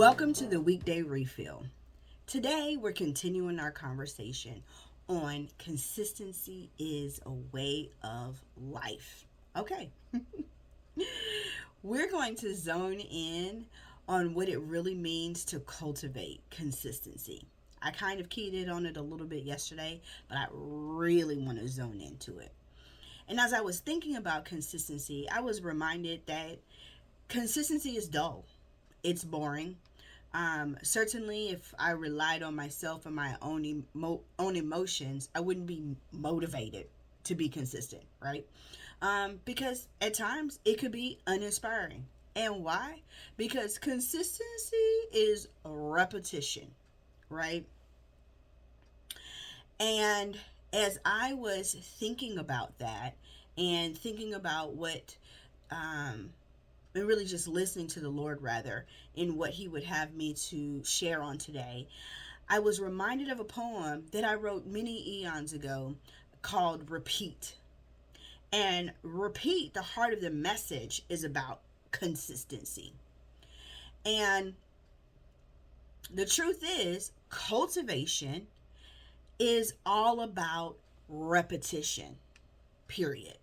Welcome to the Weekday Refill. Today we're continuing our conversation on consistency is a way of life. Okay, we're going to zone in on what it really means to cultivate consistency. I kind of keyed in on it a little bit yesterday, but I really want to zone into it. And as I was thinking about consistency, I was reminded that consistency is dull, it's boring. Certainly, if I relied on myself and my own emotions, I wouldn't be motivated to be consistent, right? Because at times it could be uninspiring. And why? Because consistency is repetition, right? And as I was thinking about that and thinking about what um, and really just listening to the Lord rather in what He would have me to share on today, I was reminded of a poem that I wrote many eons ago called Repeat. And Repeat, the heart of the message is about consistency. And the truth is, cultivation is all about repetition, period.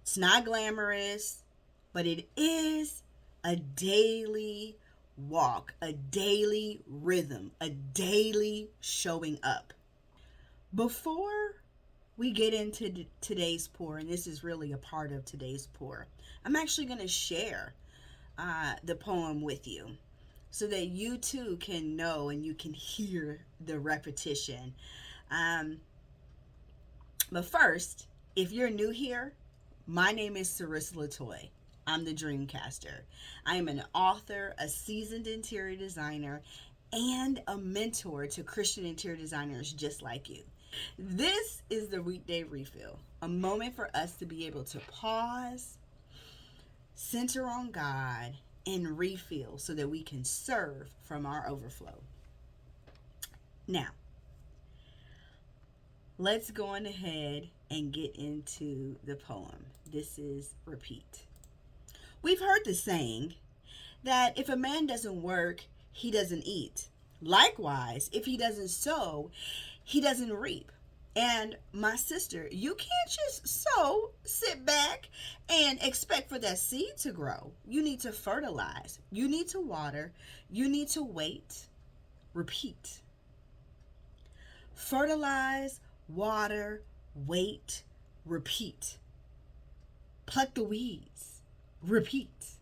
It's not glamorous, but it is a daily walk, a daily rhythm, a daily showing up. Before we get into today's pour, and this is really a part of today's pour, I'm actually going to share the poem with you so that you too can know and you can hear the repetition. Um, but first, if you're new here, my name is Cerissa LaToi. I'm the Dreamcaster. I am an author, a seasoned interior designer, and a mentor to Christian interior designers just like you. This is the Weekday Refill, a moment for us to be able to pause, center on God, and refill so that we can serve from our overflow. Now, let's go on ahead and get into the poem. This is Repeat. We've heard the saying that if a man doesn't work, he doesn't eat. Likewise, if he doesn't sow, he doesn't reap. And my sister, you can't just sow, sit back, and expect for that seed to grow. You need to fertilize. You need to water. You need to wait. Repeat. Fertilize, water, wait, repeat. Pluck the weeds. Repeat.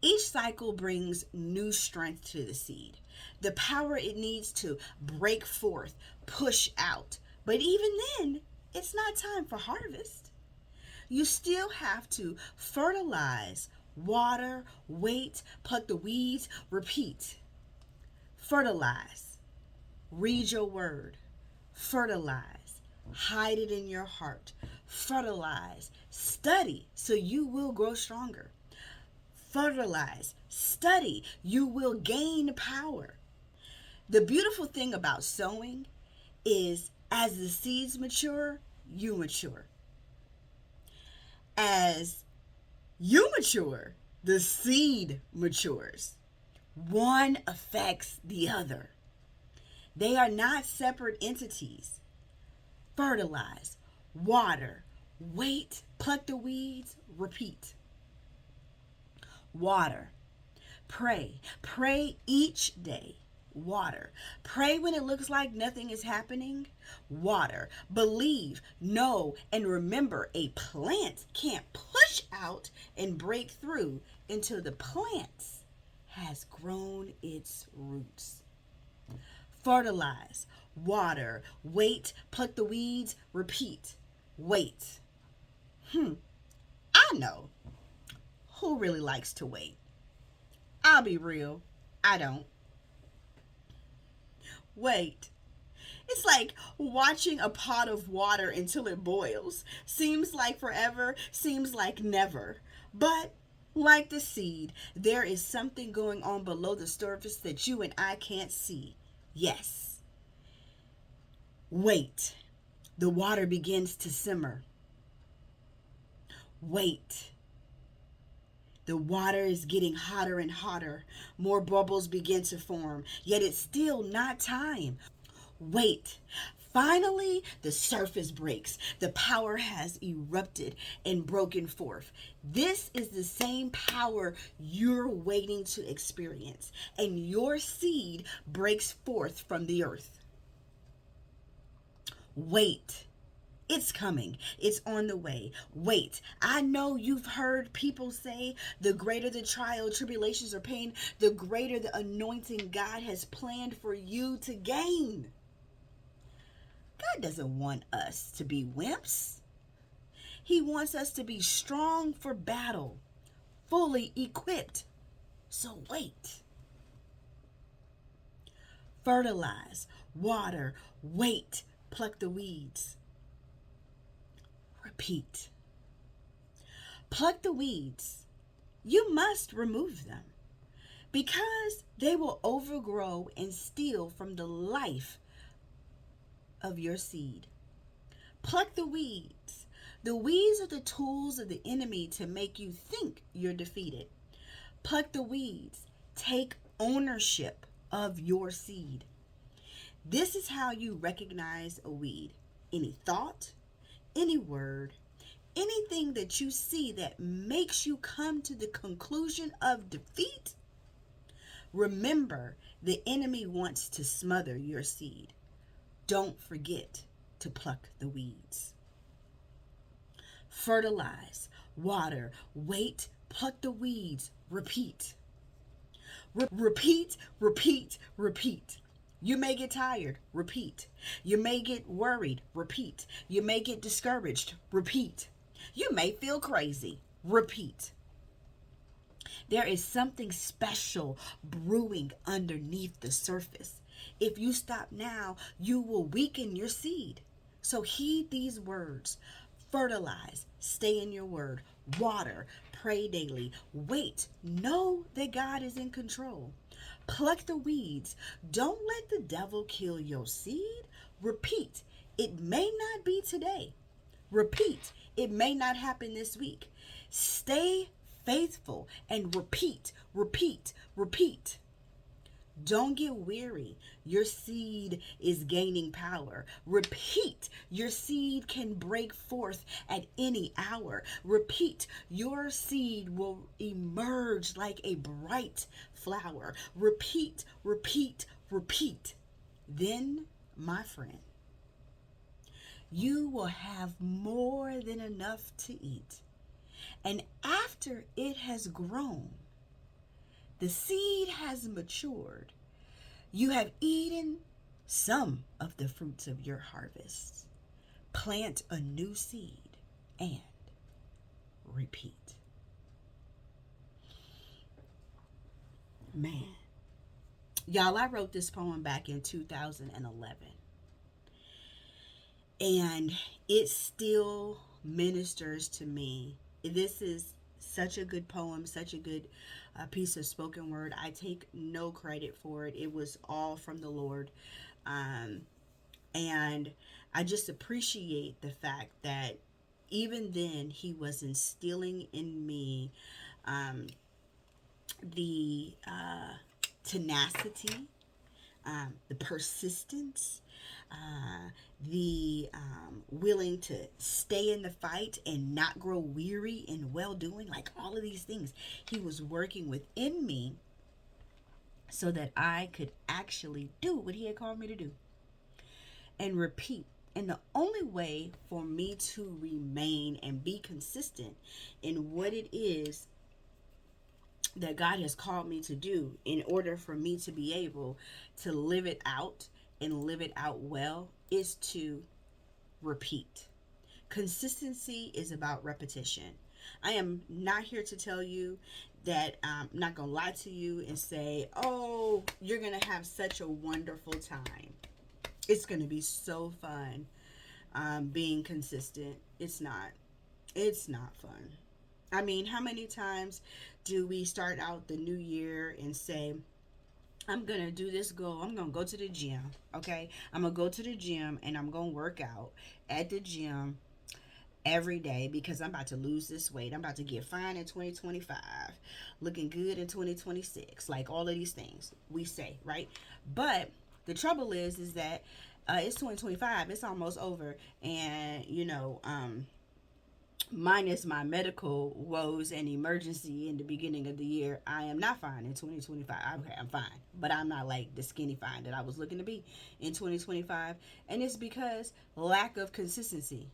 Each cycle brings new strength to the seed, the power it needs to break forth, push out. But even then, it's not time for harvest. You still have to fertilize, water, wait, pluck the weeds, repeat. Fertilize. Read your word. Fertilize. Hide it in your heart. Fertilize. Study so you will grow stronger. Fertilize, study, you will gain power. The beautiful thing about sowing is as the seeds mature, you mature. As you mature, the seed matures. One affects the other. They are not separate entities. Fertilize, water, wait, pluck the weeds, repeat. Water. Pray. Pray each day. Water. Pray when it looks like nothing is happening. Water. Believe, know, and remember a plant can't push out and break through until the plant has grown its roots. Fertilize. Water. Wait. Pluck the weeds. Repeat. Wait. I know. Who really likes to wait? I'll be real, I don't. Wait. It's like watching a pot of water until it boils. Seems like forever, seems like never. But like the seed, there is something going on below the surface that you and I can't see. Yes. Wait. The water begins to simmer. Wait. The water is getting hotter and hotter. More bubbles begin to form, yet it's still not time. Wait. Finally, the surface breaks. The power has erupted and broken forth. This is the same power you're waiting to experience, and your seed breaks forth from the earth. Wait. It's coming. It's on the way. Wait. I know you've heard people say the greater the trial, tribulations, or pain, the greater the anointing God has planned for you to gain. God doesn't want us to be wimps. He wants us to be strong for battle, fully equipped. So wait. Fertilize, water, wait, pluck the weeds. Repeat. Pluck the weeds. You must remove them because they will overgrow and steal from the life of your seed. Pluck the weeds. The weeds are the tools of the enemy to make you think you're defeated. Pluck the weeds. Take ownership of your seed. This is how you recognize a weed. Any thought, any word, anything that you see that makes you come to the conclusion of defeat. Remember, the enemy wants to smother your seed. Don't forget to pluck the weeds. Fertilize, water, wait, pluck the weeds, repeat. Repeat, repeat, repeat. You may get tired, repeat. You may get worried, repeat. You may get discouraged, repeat. You may feel crazy, repeat. There is something special brewing underneath the surface. If you stop now, you will weaken your seed. So heed these words. Fertilize, stay in your word. Water, pray daily. Wait, know that God is in control. Pluck the weeds. Don't let the devil kill your seed. Repeat, it may not be today. Repeat, it may not happen this week. Stay faithful and repeat, repeat, repeat. Don't get weary. Your seed is gaining power. Repeat. Your seed can break forth at any hour. Repeat. Your seed will emerge like a bright flower. Repeat, repeat, repeat. Then, my friend, you will have more than enough to eat. And after it has grown, the seed has matured, you have eaten some of the fruits of your harvest. Plant a new seed and repeat. Man, y'all, I wrote this poem back in 2011, and it still ministers to me. This is such a good poem, such a good piece of spoken word. I take no credit for it. It was all from the Lord. And I just appreciate the fact that even then he was instilling in me the tenacity, the persistence, the willing to stay in the fight and not grow weary in well-doing. Like all of these things he was working within me so that I could actually do what he had called me to do and repeat. And the only way for me to remain and be consistent in what it is that God has called me to do, in order for me to be able to live it out and live it out well, is to repeat. Consistency is about repetition. I am not here to tell you that I'm not going to lie to you and say, oh, you're going to have such a wonderful time. It's going to be so fun being consistent. It's not. It's not fun. I mean, how many times do we start out the new year and say, I'm going to do this goal. I'm going to go to the gym, okay? I'm going to go to the gym and I'm going to work out at the gym every day because I'm about to lose this weight. I'm about to get fine in 2025, looking good in 2026. Like all of these things we say, right? But the trouble is that it's 2025. It's almost over, and minus my medical woes and emergency in the beginning of the year, I am not fine in 2025. Okay, I'm fine, but I'm not like the skinny fine that I was looking to be in 2025. And it's because lack of consistency.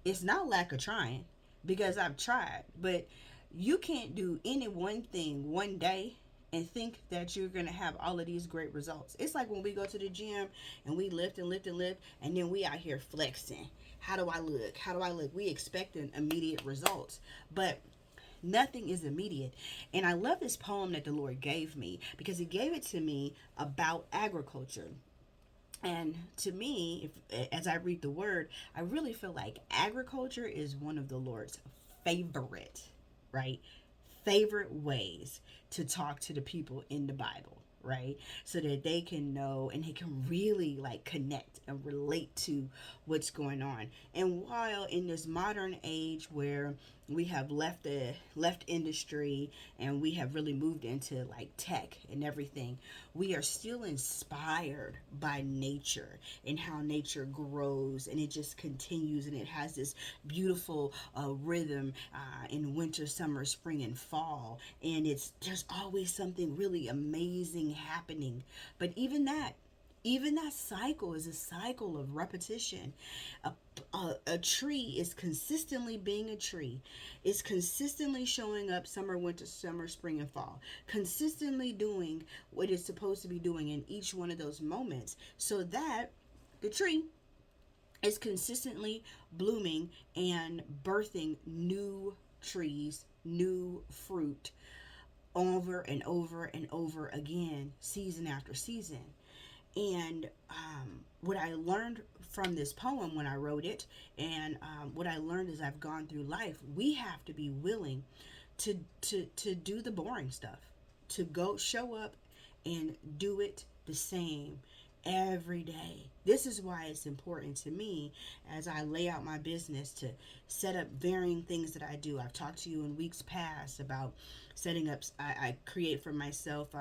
It's not lack of trying, because I've tried, but you can't do any one thing one day and think that you're going to have all of these great results. It's like when we go to the gym and we lift and lift and lift, and then we out here flexing. How do I look? How do I look? We expecting immediate results, but nothing is immediate. And I love this poem that the Lord gave me because He gave it to me about agriculture. And to me, as I read the word, I really feel like agriculture is one of the Lord's favorite, right? Favorite ways to talk to the people in the Bible, right? So that they can know and they can really like connect and relate to what's going on. And while in this modern age where we have left industry and we have really moved into like tech and everything, we are still inspired by nature and how nature grows, and it just continues, and it has this beautiful rhythm in winter, summer, spring, and fall, and there's always something really amazing happening. But even that cycle is a cycle of repetition. A tree is consistently being a tree. It's consistently showing up summer, winter, summer, spring, and fall. Consistently doing what it's supposed to be doing in each one of those moments, so that the tree is consistently blooming and birthing new trees, new fruit over and over and over again, season after season. And what I learned from this poem when I wrote it, and what I learned as I've gone through life, we have to be willing to do the boring stuff, to go show up and do it the same every day. This is why it's important to me as I lay out my business to set up varying things that I do. I've talked to you in weeks past about setting up, I create for myself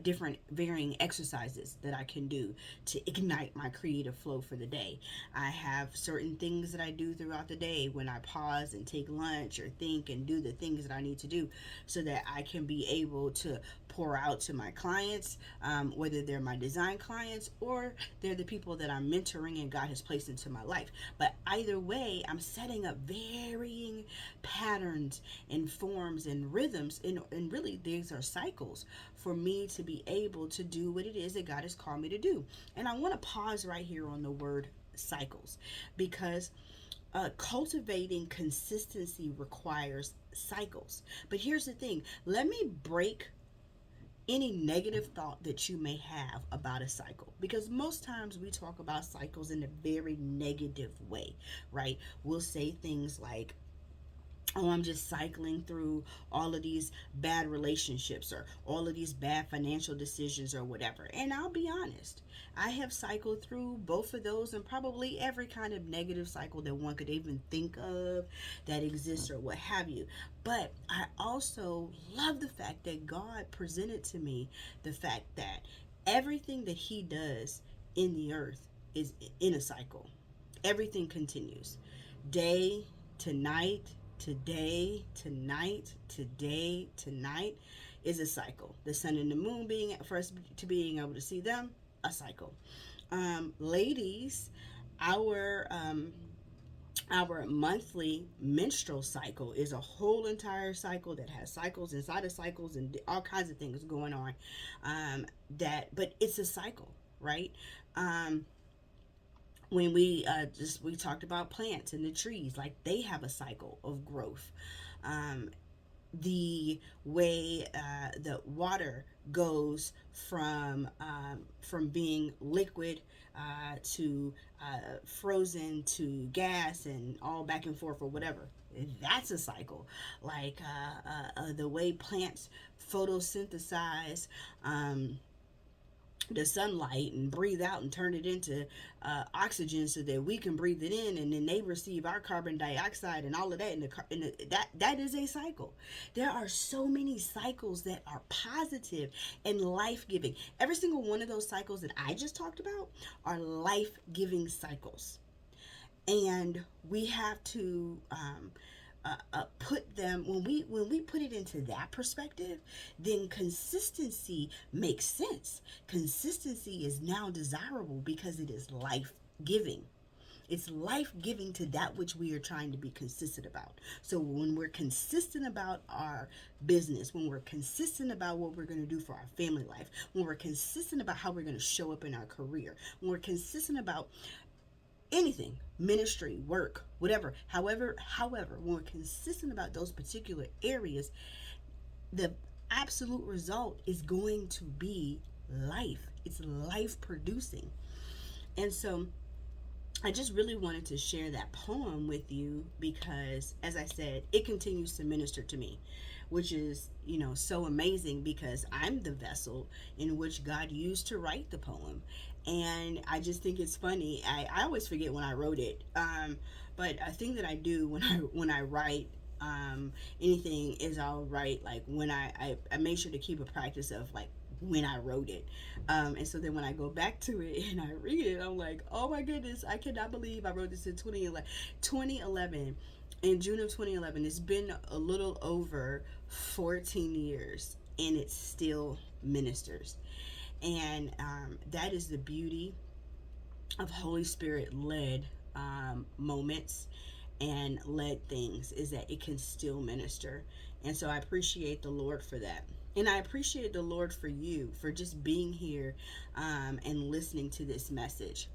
different varying exercises that I can do to ignite my creative flow for the day. I have certain things that I do throughout the day when I pause and take lunch or think and do the things that I need to do so that I can be able to pour out to my clients, whether they're my design clients or they're the people that I'm mentoring and God has placed into my life. But either way, I'm setting up varying patterns and forms and rhythms, and really these are cycles for me to be able to do what it is that God has called me to do. And I want to pause right here on the word cycles, because cultivating consistency requires cycles. But here's the thing, let me break any negative thought that you may have about a cycle, because most times we talk about cycles in a very negative way, right? We'll say things like, oh, I'm just cycling through all of these bad relationships or all of these bad financial decisions or whatever. And I'll be honest, I have cycled through both of those and probably every kind of negative cycle that one could even think of that exists or what have you. But I also love the fact that God presented to me the fact that everything that He does in the earth is in a cycle. Everything continues day to night, today to night, today to night is a cycle. The sun and the moon being, for us to being able to see them, a cycle. Ladies, our monthly menstrual cycle is a whole entire cycle that has cycles inside of cycles and all kinds of things going on. But it's a cycle, right? When we talked about plants and the trees, like they have a cycle of growth. The way the water goes from being liquid to frozen to gas and all back and forth or whatever, that's a cycle. Like the way plants photosynthesize the sunlight and breathe out and turn it into oxygen so that we can breathe it in, and then they receive our carbon dioxide and all of that, that is a cycle. There are so many cycles that are positive and life-giving. Every single one of those cycles that I just talked about are life-giving cycles, and we have to put them, when we put it into that perspective, then consistency makes sense. Consistency is now desirable because it is life giving. It's life giving to that which we are trying to be consistent about. So when we're consistent about our business, when we're consistent about what we're going to do for our family life, when we're consistent about how we're going to show up in our career, when we're consistent about anything, ministry, work, whatever, however, when we're consistent about those particular areas, the absolute result is going to be life. It's life producing. And so I just really wanted to share that poem with you because, as I said, it continues to minister to me, which is, so amazing because I'm the vessel in which God used to write the poem. And I just think it's funny. I always forget when I wrote it. But a thing that I do when I write anything is I'll write like when I make sure to keep a practice of like when I wrote it. And so then when I go back to it and I read it, I'm like, oh my goodness, I cannot believe I wrote this in 2011. In June of 2011. It's been a little over 14 years and it still ministers. And that is the beauty of Holy Spirit led moments and led things, is that it can still minister. And so I appreciate the Lord for that. And I appreciate the Lord for you, for just being here and listening to this message.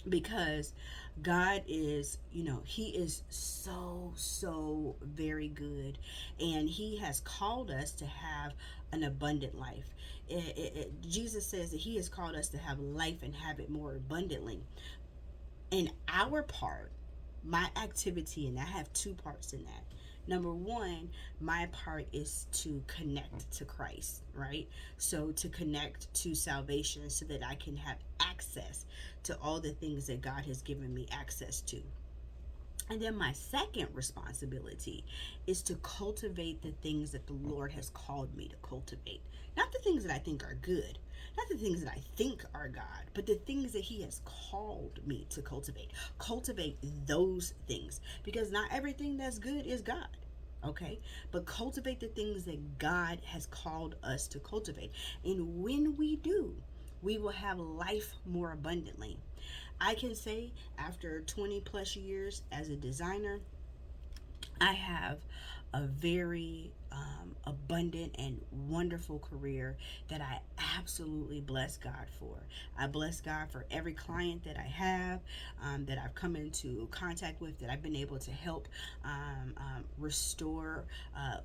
Because God is, He is so very good. And He has called us to have an abundant life. Jesus says that He has called us to have life and have it more abundantly. And our part, my activity, and I have two parts in that. Number one, my part is to connect to Christ, right? So to connect to salvation so that I can have access to all the things that God has given me access to. And then my second responsibility is to cultivate the things that the Lord has called me to cultivate. Not the things that I think are good, not the things that I think are God, but the things that He has called me to cultivate. Cultivate those things, because not everything that's good is God. Okay, but cultivate the things that God has called us to cultivate. And when we do, we will have life more abundantly. I can say after 20 plus years as a designer, I have a very abundant and wonderful career that I absolutely bless God for. I bless God for every client that I have, that I've come into contact with, that I've been able to help restore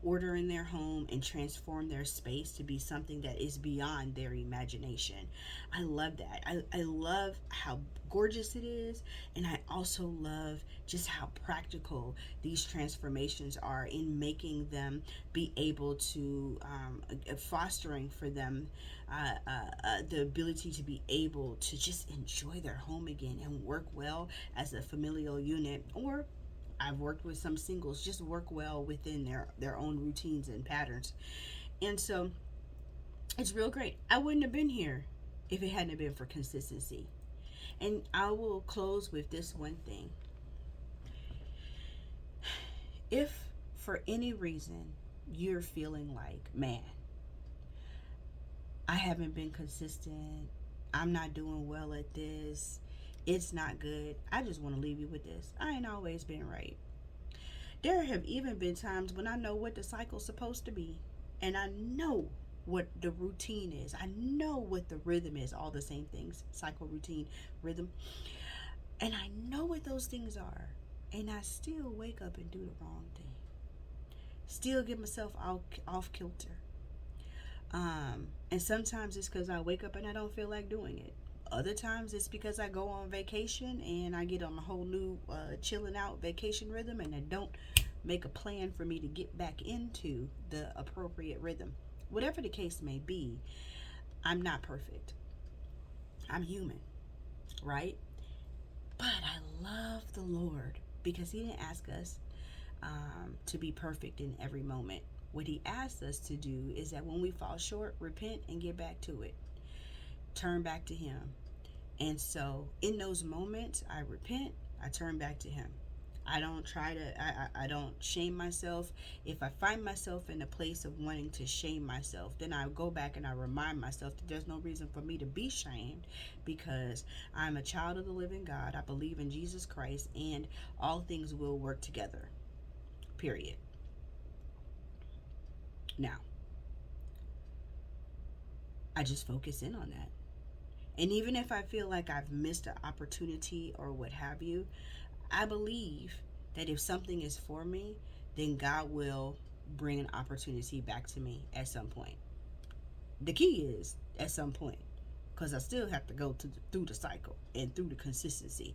order in their home and transform their space to be something that is beyond their imagination. I love that. I love how gorgeous it is, and I also love just how practical these transformations are in making them be able to fostering for them the ability to be able to just enjoy their home again and work well as a familial unit. Or I've worked with some singles, just work well within their own routines and patterns. And so it's real great. I wouldn't have been here if it hadn't been for consistency. And I will close with this one thing. If for any reason you're feeling like, man, I haven't been consistent, I'm not doing well at this, it's not good, I just want to leave you with this. I ain't always been right. There have even been times when I know what the cycle's supposed to be, and I know what the routine is. I know what the rhythm is, all the same things, cycle, routine, rhythm. And I know what those things are. And I still wake up and do the wrong thing. Still get myself off kilter. And sometimes it's because I wake up and I don't feel like doing it. Other times it's because I go on vacation and I get on a whole new chilling out vacation rhythm, and I don't make a plan for me to get back into the appropriate rhythm. Whatever the case may be, I'm not perfect. I'm human, right? But I love the Lord because He didn't ask us to be perfect in every moment. What He asked us to do is that when we fall short, repent and get back to it. Turn back to Him. And so in those moments, I repent, I turn back to Him. I don't try to, I don't shame myself. If I find myself in a place of wanting to shame myself, then I go back and I remind myself that there's no reason for me to be shamed because I'm a child of the living God. I believe in Jesus Christ and all things will work together, period. Now, I just focus in on that. And even if I feel like I've missed an opportunity or what have you, I believe that if something is for me, then God will bring an opportunity back to me at some point. The key is at some point, because I still have to go through the cycle and through the consistency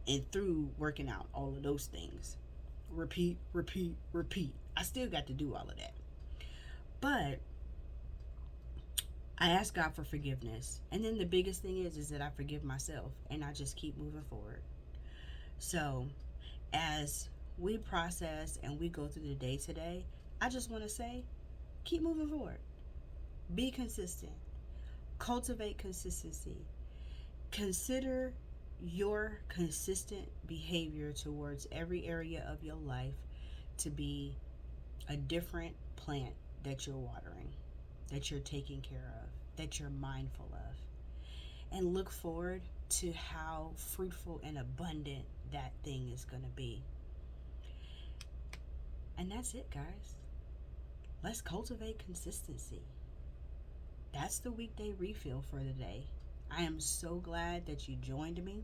and through working out all of those things. Repeat, repeat, repeat. I still got to do all of that. But I ask God for forgiveness. And then the biggest thing is that I forgive myself and I just keep moving forward. So as we process and we go through the day today, I just want to say, keep moving forward. Be consistent. Cultivate consistency. Consider your consistent behavior towards every area of your life to be a different plant that you're watering, that you're taking care of, that you're mindful of. And look forward to how fruitful and abundant that thing is going to be. And that's it, guys. Let's cultivate consistency. That's the weekday refill for today. I am so glad that you joined me.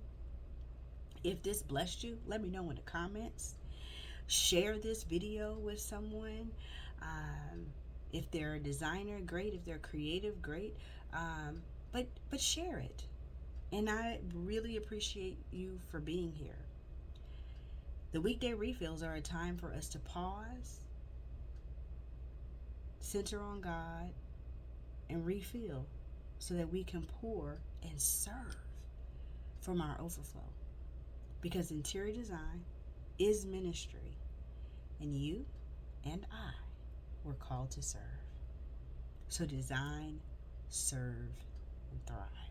If this blessed you, let me know in the comments. Share this video with someone. Um, if they're a designer, great. If they're creative, great. But share it. And I really appreciate you for being here. The weekday refills are a time for us to pause, center on God, and refill so that we can pour and serve from our overflow. Because interior design is ministry, and you and I were called to serve. So design, serve, and thrive.